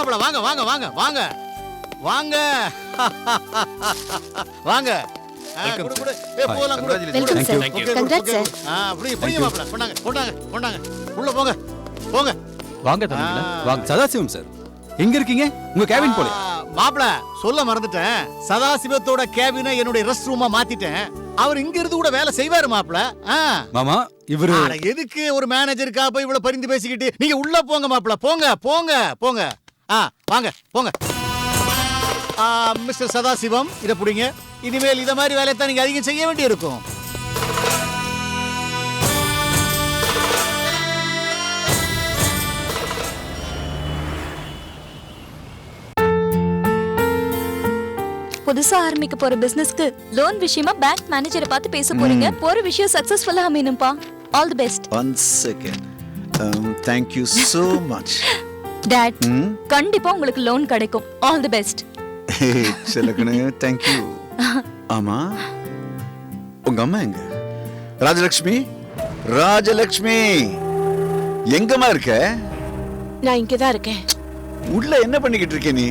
மாப்பிள, வாங்க வாங்க வாங்க வாங்க வாங்க வாங்க. குடு குடு. போலாம் குடு. Welcome sir. Congrats sir. புரியுங்க மாப்பிள. கொண்டாங்க கொண்டாங்க கொண்டாங்க. உள்ள போங்க போங்க. வாங்க தம்பிங்களா வாங்க. சதாசிவம் சார் எங்க இருக்கீங்க? உங்க கேபின் போல. மாப்பிள சொல்ல மறந்துட்டேன். சதாசிவத்தோட கேபினை என்னுடைய ரெஸ்ட் ரூமா மாத்திட்டேன். அவர் இங்க இருந்து கூட வேலை செய்வாரு மாப்பிள. மாமா இவரு எதுக்கு ஒரு மேனேஜருக்கா போய் இவ்வளவு பரிந்து பேசிக்கிட்டு? நீங்க உள்ள போங்க மாப்பிள. போங்க போங்க போங்க. வாங்க போங்க. மிஸ்டர் சதாசிவம், இத புடிங்க. இனிமேல் இத மாதிரி வேலையை தான் நீங்க அதிகம் செய்ய வேண்டி இருக்கும். புதுசா ஆரம்பிக்க போற பிசினஸ்க்கு லோன் விஷயமா பேங்க் மேனேஜரை பார்த்து பேச போறீங்க. போற விஷயம் சக்சஸ்ஃபுல்லா அமையணும்பா. All the best. One second. Thank you so much. Dad, கண்டிப்பா உங்களுக்கு லோன் கிடைக்கும். All the best. செல்லக்கணே, thank you. ஆமா, உங்க அம்மா எங்க? ராஜலட்சுமி, ராஜலட்சுமி எங்கம்மா இருக்க? நான் இங்கதான் இருக்கேன். உள்ள என்ன பண்ணிக்கிட்டு இருக்க நீ?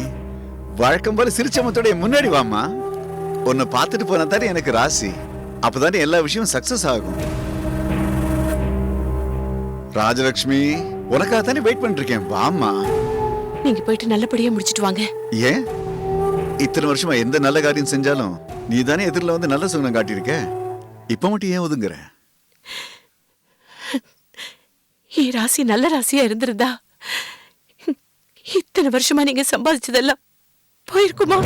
வழக்கம் போல சிரிச்சமத்தோட முன்னாடி வாமா. உன்னை பார்த்துட்டு போனா தானே எனக்கு ராசி. அப்பதானே எல்லா விஷயமும் சக்சஸ் ஆகும். ராஜலட்சுமி, உனக்காக தானே வெயிட் பண்ணிட்டு இருக்கேன். வாமா. நீங்க போயிட்டு நல்லபடியா முடிச்சிட்டு வாங்க. ஏன் இத்தனை வருஷமா எந்த நல்ல காரியம் செஞ்சாலும் நீ தானே எதிரில் வந்து நல்ல சுகுணம் காட்டியிருக்க. இப்ப மட்டும் ஏன் ஒதுங்குற? ராசி நல்ல ராசியா இருந்திருந்தா இத்தனை வருஷமா நீங்க சம்பாதிச்சதெல்லாம் போயிருக்குமா?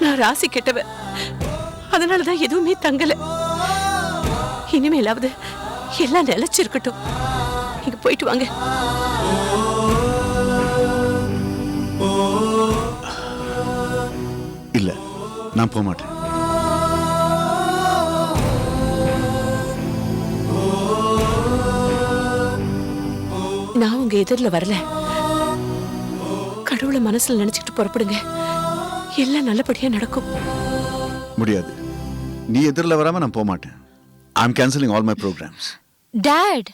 நான் ராசி கெட்டவ, அதனாலதான் எதுவுமே தங்கல. இனிமேலாவது எல்லாம் நிலைச்சிருக்கட்டும். நீங்க போயிட்டு வாங்க. இல்ல, நான் போக மாட்டேன். நான் உங்க எதிரில் வரல. கடவுளை மனசுல நினைச்சுக்கிட்டு புறப்படுங்க. எல்லாம் நல்லபடியா நடக்கும். முடியாது. நீ எதிரில் வராம நான் போக மாட்டேன். I am cancelling all my programmes. Dad,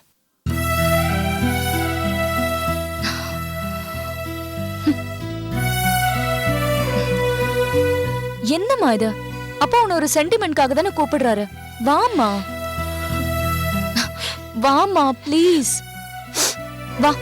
என்னம்மா இது? அப்பா உன்னை ஒரு சென்டிமெண்ட்காக தானே கூப்பிடுறாரு. வாமா வாமா ப்ளீஸ் வா.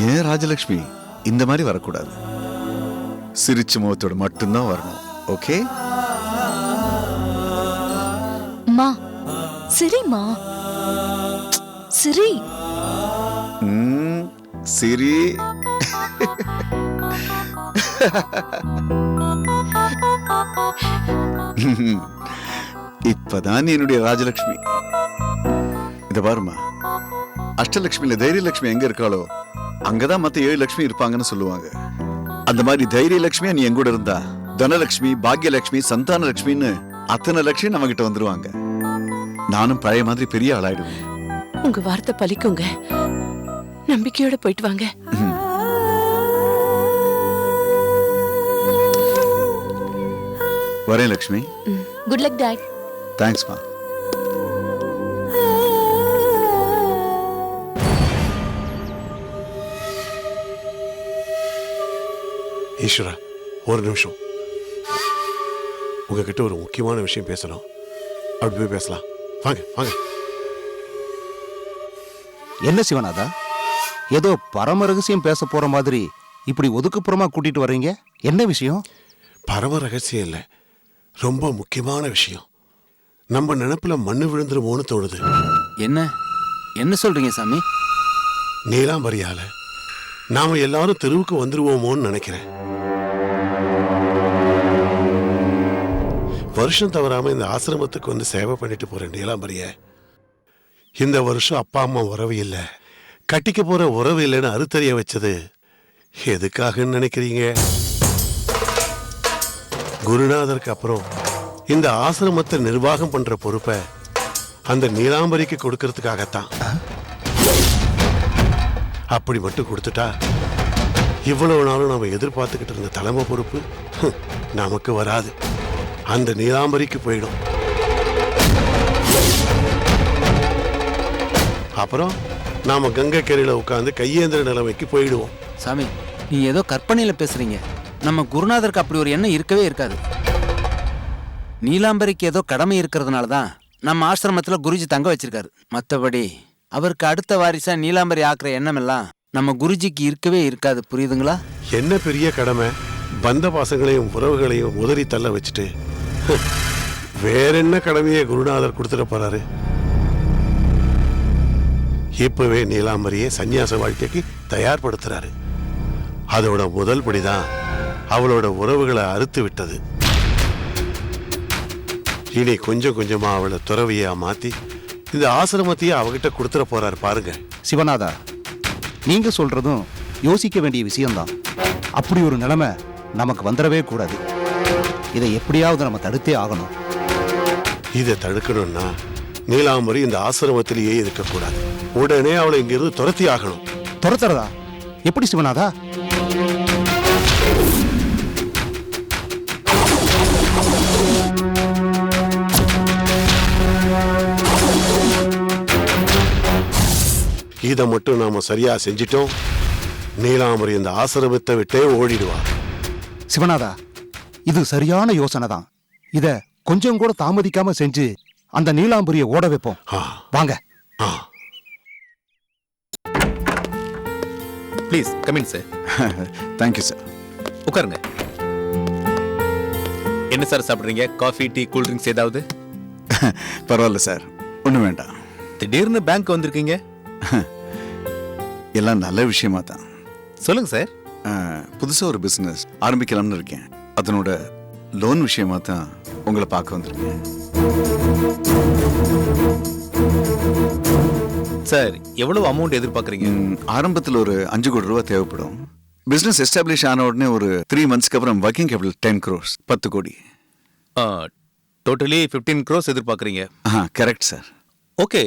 ஏன் ராஜலட்சுமி இந்த மாதிரி வரக்கூடாது? சிரிச்ச முகத்தோட மட்டும்தான் வரணும். ஓகே? மா சிரிமா, சிரி. சிரி. இப்பதான் என்னுடைய ராஜலட்சுமி. இத பாருமா, அஷ்டலட்சுமியில தைரியலட்சுமி எங்க இருக்காளோ அங்கதான் மத்த 7 லட்சுமி இருப்பாங்கன்னு சொல்லுவாங்க. அந்த மாதிரி தைரியலட்சுமியா நீ எங்கூட இருந்தா தனலட்சுமி, பாக்யலட்சுமி, சந்தான லட்சுமின்னு அத்தனை லட்சுமி நம்ம கிட்ட வந்துருவாங்க. நானும் பழைய மாதிரி பெரிய ஆளாயிடுவேன். உங்க வார்த்தை பலிக்குங்க. நம்பிக்கையோட போயிட்டு வாங்க. வரேன் Lakshmi. Good luck dot. Thanks மா. ஈஸ்வரா, ஒரு நிமிஷம். உங்ககிட்ட ஒரு முக்கியமான விஷயம் பேசணும். அப்படி போய் பேசலாம். வாங்க வாங்க. என்ன சிவநாதா, ஏதோ பரம ரகசியம் பேச போற மாதிரி இப்படி ஒதுக்குப்புறமா கூட்டிட்டு வர்றீங்க? என்ன விஷயம்? பரம ரகசியம் இல்லை, ரொம்ப முக்கியமான விஷயம். நம்ம நினைப்புல மண்ணு விழுந்துருமோன்னு தோணுது. என்ன என்ன சொல்றீங்க சாமி? நீலாம்பரியால நாம எல்லாரும் தெருவுக்கு வந்துருவோமோன்னு நினைக்கிறேன். வருஷம் தவறாம இந்த ஆசிரமத்துக்கு வந்து சேவை பண்ணிட்டு போற நீலாம்பரிய இந்த வருஷம் அப்பா அம்மா உறவு இல்லை, கட்டிக்க போற உறவு இல்லைன்னு அறுத்தறிய வச்சது எதுக்காகன்னு நினைக்கிறீங்க? குருநாதருக்கு அப்புறம் இந்த ஆசிரமத்தை நிர்வாகம் பண்ற பொறுப்பை அந்த நீலாம்பரிக்கு கொடுக்கறதுக்காகத்தான். அப்படி மட்டும் கொடுத்துட்டா இவ்வளவு நாளும் நாம எதிர்பார்த்துக்கிட்டு இருந்த தலைமை பொறுப்பு நமக்கு வராது, அந்த நீலாம்பரிக்கு போயிடும். அப்புறம் நாம கங்கை கரையில உட்கார்ந்து கையேந்திர நிலைமைக்கு போயிடுவோம். சாமி, நீங்க ஏதோ கற்பனையில பேசுறீங்க. நம்ம குருநாதருக்கு அப்படி ஒரு எண்ணம் இருக்கவே இருக்காது. நீலாம்பரிக்கு ஏதோ கடமை இருக்கிறதுனால தான் நம்ம ஆசிரமத்துல குருஜி தங்க வச்சிருக்காரு. மற்றபடி அவருக்கு அடுத்த வாரிசா நீலாம்பரி ஆக்குற எண்ணம் எல்லாம் நம்ம குருஜிக்கு இருக்கவே இருக்காது. புரியுதுங்களா? என்ன பெரிய கடமை? பந்த பாசங்களையும் உறவுகளையும் உதறி தள்ள வச்சுட்டு வேற என்ன கடமையை குருநாதர் கொடுத்துட போறாரு? இப்பவே நீலாம்பரியை சந்நியாச வாழ்க்கைக்கு தயார்படுத்துறாரு. அதோட முதல் படிதான் அவளோட உறவுகளை அறுத்து விட்டது. இனி கொஞ்சம் கொஞ்சமா அவளை துறவியா மாத்தி இந்த ஆசிரமத்தையே அவகிட்ட கொடுத்துட போறாரு பாருங்க. சிவநாதா, நீங்க சொல்றதும் யோசிக்க வேண்டிய விஷயம்தான். அப்படி ஒரு நிலைமை நமக்கு வந்துடவே கூடாது. இதை எப்படியாவது நம்ம தடுத்தே ஆகணும். இதை தடுக்கணும்னா நீலாம்பரி இந்த ஆசிரமத்திலேயே இருக்கக்கூடாது. உடனே அவளை இங்கிருந்து துரத்தி ஆகணும். துரத்துறதா? எப்படி சிவநாதா? இதை மட்டும் நாம சரியா செஞ்சிட்டோம், நீலாம்பரி இந்த ஆசிரமத்தை விட்டே ஓடிடுவா. சிவநாதா, இது சரியான யோசனை தான். இத கொஞ்சம் கூட தாமதிக்காம செஞ்சு அந்த நீலாம்பரியை ஓட வைப்போம். ஆ, வாங்க. ஆ. Please come in sir. Thank you sir. உட்காருங்க. என்ன சார் சாப்பிட்றீங்க? காஃபி, டீ, கூல் ட்ரிங்க்ஸ் ஏதாவது? பரவாயில்ல சார், ஒன்றும் வேண்டாம். திடீர்னு பேங்க் வந்திருக்கீங்க? எல்லாம் நல்ல விஷயமா தான். சொல்லுங்க சார். புதுசாக ஒரு பிஸ்னஸ் ஆரம்பிக்கலாம்னு இருக்கேன். அதனோட லோன் விஷயமா தான் உங்களை பார்க்க வந்திருக்கேன். சார், எவ்வளவு அமௌண்ட் எதிர்பார்க்குறீங்க? ஆரம்பத்தில் ஒரு 5 கோடி ரூபா தேவைப்படும். பிஸ்னஸ் எஸ்டாப்ளிஷ் ஆன உடனே ஒரு 3 மந்த்ஸ்க்கு அப்புறம் ஒர்க்கிங் கேபிட்டல் 10 crores, 10 கோடி. டோட்டலி 15 crores எதிர்பார்க்குறீங்க. Correct sir. ஓகே,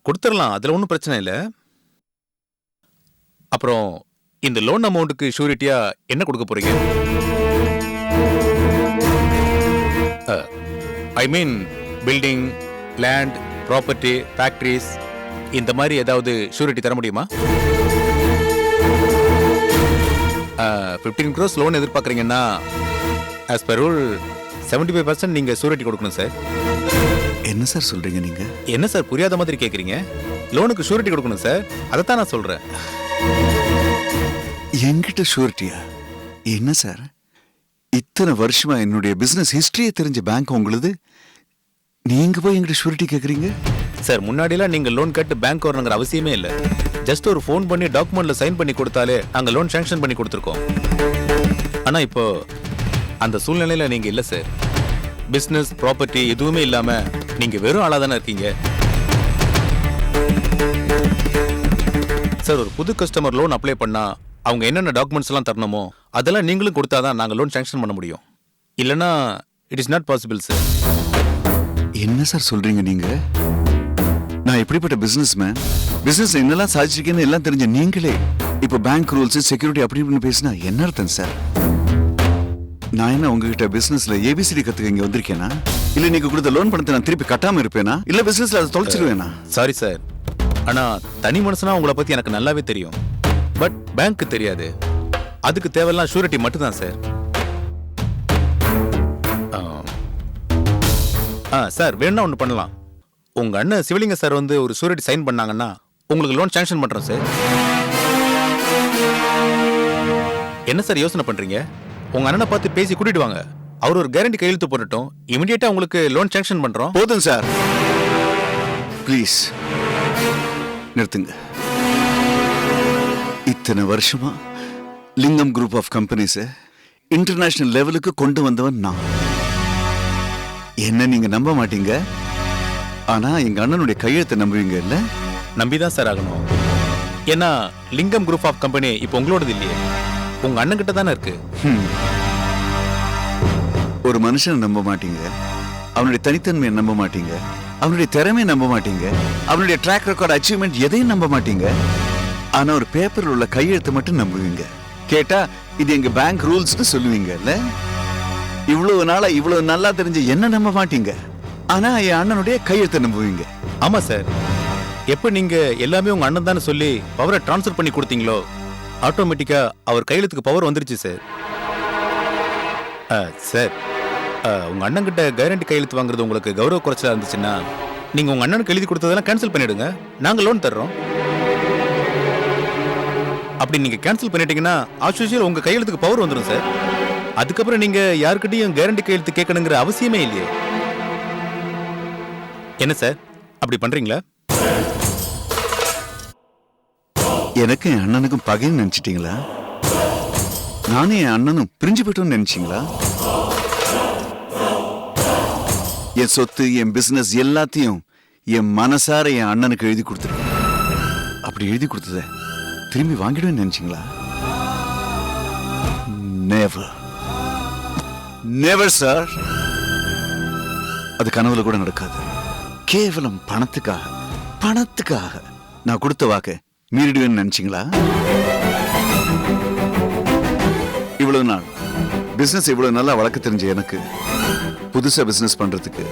கொடுத்துடலாம், அதில் ஒன்றும் பிரச்சனை இல்லை. அப்புறம் இந்த லோன் அமௌண்ட்டுக்கு ஷூரிட்டியா என்ன கொடுக்க போறீங்க? I mean building, land, property, factories, இந்த மாதிரி ஏதாவது ஷூரிட்டி தர முடியுமா? 15 crores லோன் எதிர்பார்க்குறீங்கன்னா ஆஸ் பர் ரூல் 75% நீங்கள் ஷூரிட்டி கொடுக்கணும் சார். என்ன சார் சொல்றீங்க நீங்க? என்ன சார் புரியாத மாதிரி கேட்குறீங்க? லோனுக்கு ஷூரிட்டி கொடுக்கணும் சார், அதைத்தான் நான் சொல்கிறேன். என்கிட்ட ஷூரிட்டியா? என்ன சார், இத்தனை வருஷமா என்னுடைய பிசினஸ் ஹிஸ்டரியை தெரிஞ்ச பேங்க் உங்களுது, நீங்க போய் என்கிட்ட ஷூரிட்டி கேட்குறீங்க? சார், முன்னாடிலாம் நீங்கள் லோன் கட்டு பேங்க் வரணுங்கிற அவசியமே இல்லை. ஜஸ்ட் ஒரு ஃபோன் பண்ணி டாக்குமெண்ட்ல சைன் பண்ணி கொடுத்தாலே நாங்கள் லோன் சாங்ஷன் பண்ணி கொடுத்துருக்கோம். ஆனால் இப்போ அந்த சூழ்நிலையில் நீங்கள் இல்லை சார். பிஸ்னஸ், ப்ராப்பர்ட்டி எதுவுமே இல்லாமல் நீங்கள் வெறும் ஆளாக தானே இருக்கீங்க. சார், ஒரு புது கஸ்டமர் லோன் அப்ளை பண்ணா அவங்க என்னென்ன டாக்குமெண்ட்ஸ் எல்லாம் தரணுமோ அதெல்லாம் நீங்களும் கொடுத்தாதான் நாங்கள் லோன் சாங்ஷன் பண்ண முடியும். இல்லைன்னா it is not possible sir. என்ன சார் சொல்றீங்க நீங்க? நான் எப்படிப்பட்ட பிசினஸ் மேன், பிசினஸ் என்னெல்லாம் சாதிச்சிருக்கேன்னு எல்லாம் தெரிஞ்ச நீங்களே இப்போ பேங்க் ரூல்ஸ், செக்யூரிட்டி அப்படி இப்படின்னு பேசினா என்ன அர்த்தம் சார்? நான் என்ன உங்ககிட்ட பிசினஸ்ல ஏபிசிடி கத்துக்க இங்க வந்திருக்கேனா? இல்ல நீங்க கொடுத்த லோன் பணத்தை நான் திருப்பி கட்டாம இருப்பேனா? இல்ல பிசினஸ்ல அதை தொலைச்சிருவேனா? சாரி சார், ஆனா தனி மனுஷனா உங்களை பத்தி எனக்கு நல்லாவே தெரியும். பட் பேங்க்கு தெரியாது. அதுக்கு தேவையெல்லாம் ஷூரிட்டி மட்டும்தான் சார். சார், வேணா ஒன்று பண்ணலாம். உங்க அண்ணன் சிவலிங்க சார் வந்து ஒரு ஷூரிட்டி சைன் பண்ணாங்கன்னா உங்களுக்கு லோன் சாங்ஷன் பண்றோம் சார். என்ன சார் யோசனை பண்றீங்க? உங்க அண்ணனை பார்த்து பேசி கூட்டிட்டு வாங்க. அவர் ஒரு கேரண்டி கையெழுத்து போட்டுட்டோம். இமிடியேட்டா உங்களுக்கு லோன் சாங்ஷன் பண்றோம். போதும் சார், ப்ளீஸ் நிறுத்துங்க. இத்தனை வருஷமா லிங்கம் குரூப் ஆஃப் கம்பெனிஸ் இன்டர்நேஷனல் லெவலுக்கு கொண்டு வந்தவன் நான். என்ன நீங்க நம்ப மாட்டீங்க, ஆனா எங்க அண்ணனுடைய கையெழுத்தை நம்புவீங்க இல்ல? நம்பிதான் சார் ஆகணும். ஏன்னா லிங்கம் குரூப் ஆஃப் கம்பெனி இப்போ உங்களோடது இல்லையே, உங்க அண்ணன் கிட்ட தானே இருக்கு. ஒரு மனுஷனை நம்ப மாட்டீங்க, அவனுடைய தனித்தன்மையை நம்ப மாட்டீங்க, அவனுடைய திறமையை நம்ப மாட்டீங்க, அவனுடைய ட்ராக் ரெக்கார்ட் அச்சீவ்மெண்ட் எதையும் நம்ப மாட்டீங்க. ஆனா ஒரு பேப்பரில் உள்ள கையெழுத்து மட்டும் நம்புவீங்க. கேட்டா இது எங்க பேங்க் ரூல்ஸ்னு சொல்லுவீங்கல்ல. இவ்வளவு நாளா இவ்வளவு நல்லா தெரிஞ்ச என்ன நம்ப மாட்டீங்க, ஆனா என் அண்ணனுடைய கையெழுத்தை நம்புவீங்க. ஆமா சார், எப்ப நீங்க எல்லாமே உங்க அண்ணன் தானே சொல்லி பவரை டிரான்ஸ்ஃபர் பண்ணி கொடுத்தீங்களோ ஆட்டோமேட்டிக்கா அவர் கையெழுத்துக்கு பவர் வந்துருச்சு சார். சார், உங்க அண்ணன் கிட்ட கேரண்டி கையெழுத்து வாங்குறது உங்களுக்கு கௌரவ குறைச்சலா இருந்துச்சுன்னா நீங்க உங்க அண்ணனுக்கு எழுதி கொடுத்ததெல்லாம் கேன்சல் பண்ணிடுங்க, நாங்க லோன் தர்றோம். அப்படி நீங்க கேன்சல் பண்ணிட்டீங்கன்னா ஆஸ்யூஷுவல் உங்க கையெழுத்துக்கு பவர் வந்துடும் சார். அதுக்கப்புறம் நீங்க யாருக்கிட்டையும் கேரண்டி கையெழுத்து கேட்கணுங்கிற அவசியமே இல்லையே. என்ன சார், அப்படி பண்றீங்களா? எனக்கு என் அண்ணனுக்கும் பகைன்னு நினைச்சிட்டீங்களா? நானும் என் அண்ணனும் பிரிஞ்சு போயிட்டோம்னு நினைச்சீங்களா? என் சொத்து, என் பிசினஸ் எல்லாத்தையும் என் மனசார என் அண்ணனுக்கு எழுதி கொடுத்துருக்கேன். அப்படி எழுதி கொடுத்தத திரும்பி வாங்கிடுவேன்னு நினைச்சீங்களா? Never, never sir. அது கனவுல கூட நடக்காது. கேவலம் பணத்துக்காக, பணத்துக்காக நான் கொடுத்த வாக்க மீறிடுவேன்னு நினைச்சீங்களா? இவ்வளவு நாள் பிசினஸ் இவ்வளவு நல்லா வளர்க்க தெரிஞ்ச எனக்கு புதுசா பிசினஸ் பண்றதுக்கு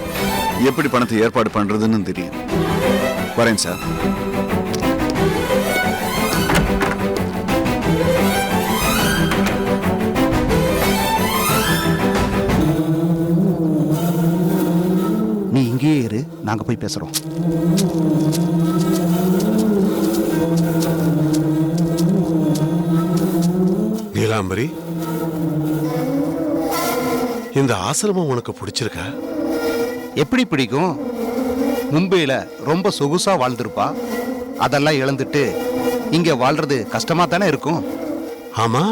எப்படி பணத்தை ஏற்பாடு பண்றதுன்னு தெரியும். வரேன் சார். நீ இங்கேயே இரு, நாங்க போய் பேசுறோம். நீலாம்பரி, இந்த ஆசிரமம் உனக்கு பிடிச்சிருக்கா? எப்படி பிடிக்கும்? மும்பையில ரொம்ப சொகுசா வாழ்ந்திருப்பா, அதெல்லாம் இழந்துட்டு இங்க வாழ்றது கஷ்டமா தானே இருக்கும். ஆமா,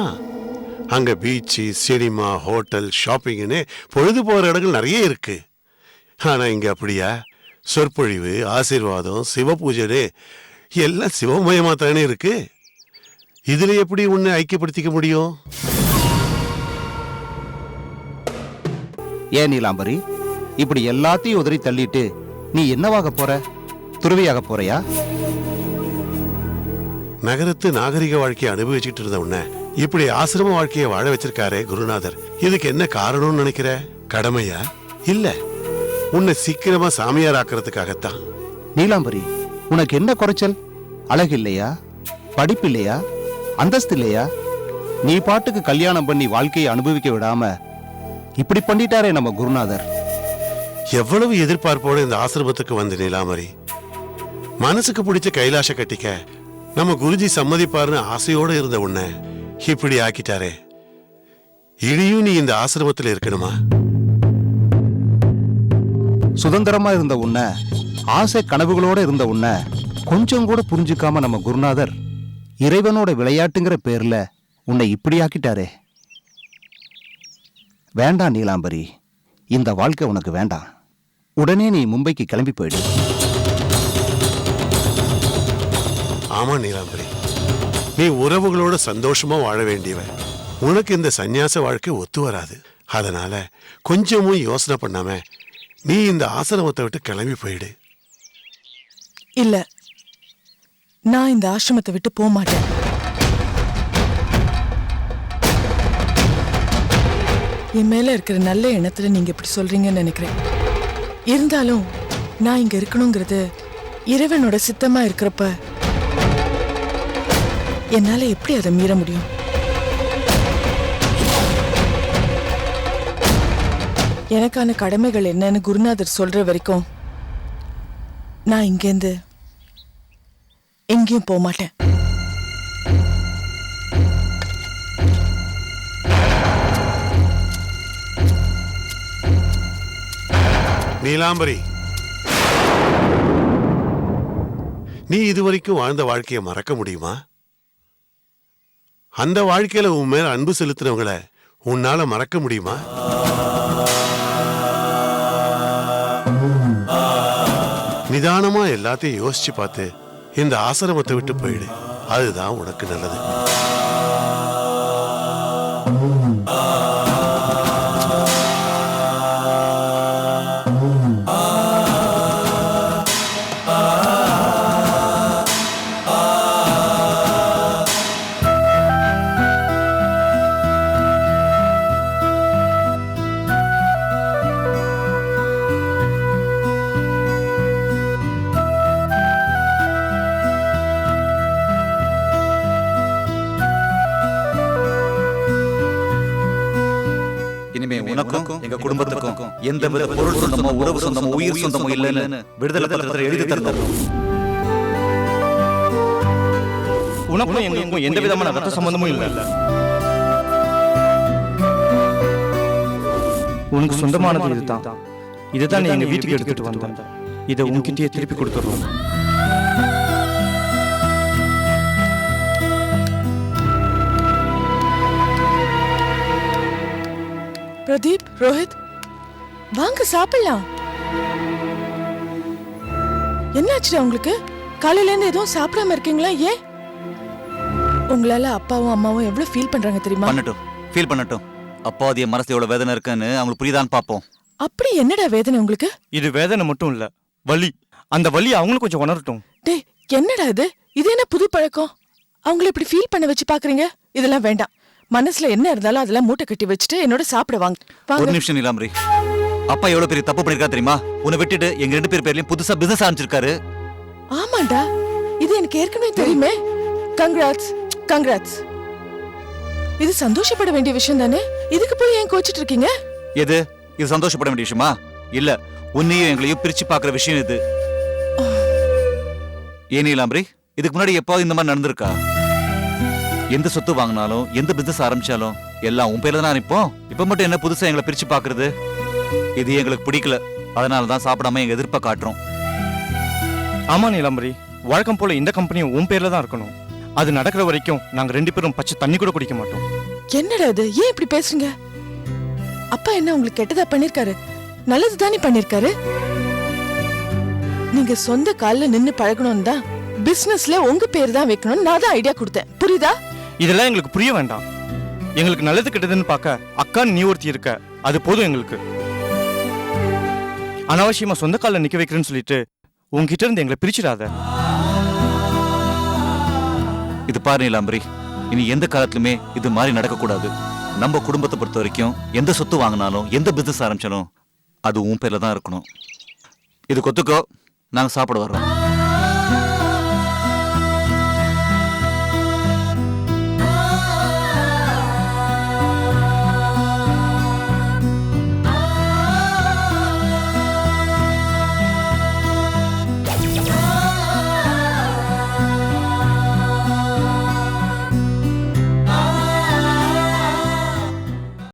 அங்க பீச்சு, சினிமா, ஹோட்டல், ஷாப்பிங்னு பொழுது போற இடங்கள் நிறைய இருக்கு. ஆனா இங்க அப்படியா? சொற்பொழிவு, ஆசீர்வாதம், சிவ பூஜை எல்லாம் சிவமயமா தானே இருக்கு. இதுல எப்படி உன்னை ஐக்கியப்படுத்திக்க முடியும்? ஏன் நீலாம்பரி, இப்படி எல்லாத்தையும் உதறி தள்ளிட்டு நீ என்னவாக போற? துறவியாக போறியா? நகரத்து நாகரிக வாழ்க்கையை அனுபவிச்சுட்டு இருந்த உன்னை இப்படி ஆசிரம வாழ்க்கையை வாழ வச்சிருக்காரே குருநாதர், இதுக்கு என்ன காரணம்னு நினைக்கிற? கடமையா? இல்ல, உன்னை சீக்கிரமா சாமியார் ஆக்கிறதுக்காகத்தான். நீலாம்பரி, உனக்கு என்ன குறைச்சல்? அழகு இல்லையா? படிப்பு இல்லையா? அந்தஸ்து இல்லையா? நீ பாட்டுக்கு கல்யாணம் பண்ணி வாழ்க்கையை அனுபவிக்க விடாம இப்படி பண்ணிட்டாரே நம்ம குருநாதர். எவ்வளவு எதிர்பார்ப்போட இந்த ஆசிரமத்துக்கு வந்து நீலாம்பரி, மனசுக்கு பிடிச்ச கைலாச கட்டிக்க நம்ம குருஜி சம்மதிப்பாருன்னு ஆசையோட இருந்த உன்னை இப்படி ஆக்கிட்டாரே. இனியும் நீ இந்த ஆசிரமத்தில் இருக்கணுமா? சுதந்திரமா இருந்த உன்னை, ஆசை கனவுகளோட இருந்த உன்னை கொஞ்சம் கூட புரிஞ்சுக்காம நம்ம குருநாதர் இறைவனோட விளையாட்டுங்கிற பேர்ல உன்னை இப்படி ஆக்கிட்டாரே. வேண்டாம் நீலாம்பரி, இந்த வாழ்க்கை உனக்கு வேண்டாம். உடனே நீ மும்பைக்கு கிளம்பி போயிடு. ஆமா நீலாம்பரி, நீ உறவுகளோட சந்தோஷமா வாழ வேண்டியவன். உனக்கு இந்த சந்நியாச வாழ்க்கை ஒத்து வராது. அதனால கொஞ்சமும் யோசனை பண்ணாம நீ இந்த ஆசிரமத்தை விட்டு கிளம்பி போயிடு. இல்ல, நான் இந்த ஆசிரமத்தை விட்டு போக மாட்டேன். என் மேல இருக்கிற நல்ல எண்ணத்துல நீங்க இப்படி சொல்றீங்கன்னு நினைக்கிறேன். இருந்தாலும் நான் இங்க இருக்கணுங்கிறது இறைவனோட சித்தமா இருக்கிறப்ப என்னால எப்படி அதை மீற முடியும்? எனக்கான கடமைகள் என்னன்னு குருநாதர் சொல்ற வரைக்கும் நான் இங்கேருந்து எங்கேயும் போக மாட்டேன். நீலாம்பரி, நீ இதுவரைக்கும் வாழ்ந்த வாழ்க்கையை மறக்க முடியுமா? அந்த வாழ்க்கையில உன் மேல அன்பு செலுத்தினவங்களை உன்னால மறக்க முடியுமா? நிதானமா எல்லாத்தையும் யோசிச்சு பார்த்து இந்த ஆசிரமத்தை விட்டு போயிடு. அதுதான் உனக்கு நல்லது. இனிமே உனக்கும் எங்க குடும்பத்துக்கும் எந்த வித பொருள் சொந்தமோ உறவு சொந்தமோ உயிர் சொந்தமோ இல்லைன்னு விடுதலை பத்திரத்தில் எழுதி தரணும். உனக்கும் எங்களுக்கும் எந்த விதமான ரத்த சம்பந்தமும் இல்லை. உனக்கு சொந்தமானது இதுதான். இதுதான் நீ எங்க வீட்டுக்கு எடுத்துட்டு வந்த. இதை உன்கிட்டயே திருப்பி கொடுத்துடுறோம். பிரதீப், ரோஹித், வாங்க சாப்பிடலாம். என்னாச்சுடா உங்களுக்கு? காலையில இருந்து எதுவும் சாப்பிடாம இருக்கீங்களா? ஏன்? உங்களால அப்பாவும் அம்மாவும் எவ்வளவு ஃபீல் பண்றாங்க தெரியுமா? ஃபீல் பண்ணட்டும். அப்பாவுடைய மனசு எவ்வளவு வேதனை இருக்குன்னு அவங்களுக்கு புரியுதான்னு பாப்போம். அப்படி என்னடா வேதனை உங்களுக்கு? இது வேதனை மட்டும் இல்ல, வலி. அந்த வலி அவங்களும் கொஞ்சம் உணரட்டும். டேய், என்னடா இது? இது என்ன புது பழக்கம்? அவங்கள இப்படி ஃபீல் பண்ண வச்சு பாக்குறீங்க? இதெல்லாம் வேண்டாம். மனசுல என்ன இருந்தாலும் அதெல்லாம் மூட்டை கட்டி வச்சுட்டு என்னோட சாப்பிட வாங்க. ஒரு நிமிஷம் நீலாம்பரி, அப்பா எவ்வளவு பெரிய தப்பு பண்ணிருக்கா தெரியுமா? உன்னை விட்டுட்டு எங்க 2 பேர் பேர்லயும் புதுசா பிசினஸ் ஆரம்பிச்சிருக்காரு. ஆமாண்டா, இது எனக்கு ஏற்கனவே தெரியுமே. Congrats, congrats. இது சந்தோஷப்பட வேண்டிய விஷயம் தானே? இதுக்கு போய் ஏன் கோச்சிட்டு இருக்கீங்க? எது இது சந்தோஷப்பட வேண்டிய விஷயமா? இல்ல, உன்னையும் எங்களையும் பிரிச்சு பாக்குற விஷயம் இது. ஏன் நீலாம்பரி, இதுக்கு முன்னாடி எப்போ இந்த மாதிரி நடந்திருக்கா? எந்த சொத்து வாங்கினாலும் எந்த பிசினஸ் ஆரம்பிச்சாலும் எல்லாம் உன் பேர்ல தான் நிற்போம். இப்ப மட்டும் என்ன புதுசா எங்களை பிரிச்சு பாக்குறது? இது எங்களுக்கு பிடிக்கல. அதனாலதான் சாப்பிடாம எங்க எதிர்ப்பை காட்டுறோம். ஆமா நீலாம்பரி, வழக்கம் போல இந்த கம்பெனியும் உன் பேர்ல தான் இருக்கணும். அது நடக்கிற வரைக்கும் நாங்க 2 பேரும் பச்சை தண்ணி கூட குடிக்க மாட்டோம். என்னடா இது? ஏன் இப்படி பேசுறீங்க? அப்பா என்ன உங்களுக்கு கெட்டதா பண்ணிருக்காரு? நல்லது தானே பண்ணிருக்காரு. நீங்க சொந்த கால்ல நின்னு பழகணும் தான் பிசினஸ்ல உங்க பேர் தான் வைக்கணும் நான் தான் ஐடியா கொடுத்தேன். புரியுதா? இதெல்லாம் எங்களுக்கு புரிய வேண்டாம். எங்களுக்கு நல்லது கெட்டதுன்னு பார்க்க அக்கா நீ ஒருத்தி இருக்க, அது போதும் எங்களுக்கு. அனாவசியமா சொந்த காலில் நிக்க வைக்கிறேன்னு சொல்லிட்டு உங்ககிட்ட இருந்து எங்களை பிரிச்சிடாத. இது பாரு நீலாம்பரி, இனி எந்த காலத்திலுமே இது மாதிரி நடக்கக்கூடாது. நம்ம குடும்பத்தை பொறுத்த வரைக்கும் எந்த சொத்து வாங்கினாலும் எந்த பிசினஸ் ஆரம்பிச்சாலும் அது உன் பேர்ல தான் இருக்கணும். இது கொத்துக்கோ, நாங்க சாப்பிட வர்றோம்.